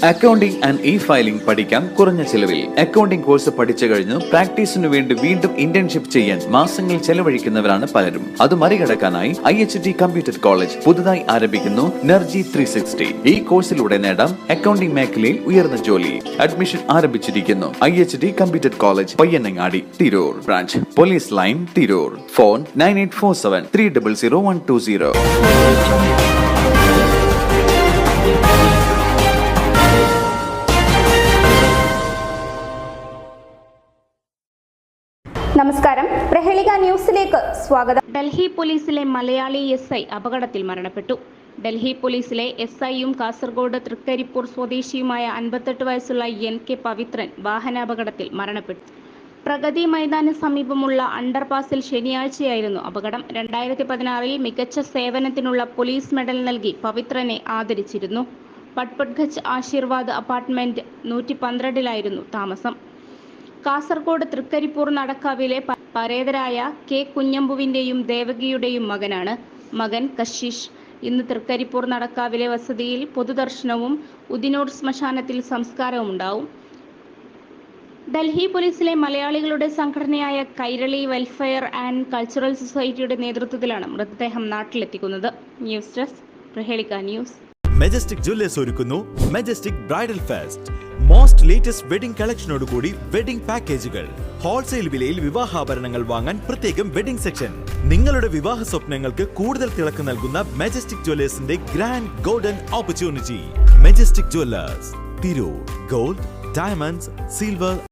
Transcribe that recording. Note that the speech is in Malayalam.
അക്കൗണ്ടിംഗ് ആൻഡ് ഇ-ഫയലിംഗ് പഠിക്കാം കുറഞ്ഞ ചിലവിൽ. അക്കൗണ്ടിംഗ് കോഴ്സ് പഠിച്ചു കഴിഞ്ഞു പ്രാക്ടീസിനു വേണ്ടി വീണ്ടും ഇന്റേൺഷിപ്പ് ചെയ്യാൻ മാസങ്ങൾ ചെലവഴിക്കുന്നവരാണ് പലരും. അത് മറികടക്കാനായി IHT കമ്പ്യൂട്ടർ കോളേജ് പുതുതായി ആരംഭിക്കുന്നു NERGY 360. ഈ കോഴ്സിലൂടെ നേടാം അക്കൗണ്ടിംഗ് മേഖലയിൽ ഉയർന്ന ജോലി. അഡ്മിഷൻ ആരംഭിച്ചിരിക്കുന്നു. IHT computer college Payyanangadi, Tirur. Branch police line, Tirur. Phone 9847 300 120. നമസ്കാരം, പ്രഹേളിക ന്യൂസിലേക്ക് സ്വാഗതം. ഡൽഹി പോലീസിലെ മലയാളി SI അപകടത്തിൽ മരണപ്പെട്ടു. ഡൽഹി പോലീസിലെ SIയും കാസർഗോഡ് തൃക്കരിപ്പൂർ സ്വദേശിയുമായ 58 വയസ്സുള്ള NK പവിത്രൻ വാഹനാപകടത്തിൽ മരണപ്പെട്ടു. പ്രഗതി മൈതാന് സമീപമുള്ള അണ്ടർപാസിൽ ശനിയാഴ്ചയായിരുന്നു അപകടം. 2016 മികച്ച സേവനത്തിനുള്ള പോലീസ് മെഡൽ നൽകി പവിത്രനെ ആദരിച്ചിരുന്നു. പട്പട്ഗഞ്ച് ആശീർവാദ് അപ്പാർട്ട്മെന്റ് 112 താമസം. കാസർഗോഡ് തൃക്കരിപ്പൂർ നടക്കാവിലെ പരേതരായ K കുഞ്ഞമ്പുവിന്റെയും ദേവകിയുടെയും മകനാണ്. മകൻ കശീഷ്. ഇന്ന് തൃക്കരിപ്പൂർ നടക്കാവിലെ വസതിയിൽ പൊതുദർശനവും ഉദിനൂർ ശ്മശാനത്തിൽ സംസ്കാരവും ഉണ്ടാവും. ഡൽഹി പോലീസിലെ മലയാളികളുടെ സംഘടനയായ കൈരളി വെൽഫെയർ ആൻഡ് കൾച്ചറൽ സൊസൈറ്റിയുടെ നേതൃത്വത്തിലാണ് മൃതദേഹം നാട്ടിലെത്തിക്കുന്നത്. News desk, Prahelika news. Majestic jewellers ഒരുക്കുന്നു majestic bridal fest. Most latest wedding കളക്ഷനോടുകൂടി വെഡിംഗ് പാക്കേജുകൾ. ഹോൾസെയിൽ വിലയിൽ വിവാഹാഭരണങ്ങൾ വാങ്ങാൻ പ്രത്യേകം വെഡിംഗ് സെക്ഷൻ. നിങ്ങളുടെ വിവാഹ സ്വപ്നങ്ങൾക്ക് കൂടുതൽ തിളക്കം നൽകുന്ന മെജസ്റ്റിക് ജ്വല്ലേഴ്സിന്റെ grand golden opportunity. Majestic jewellers, Tirur. Gold, diamonds, silver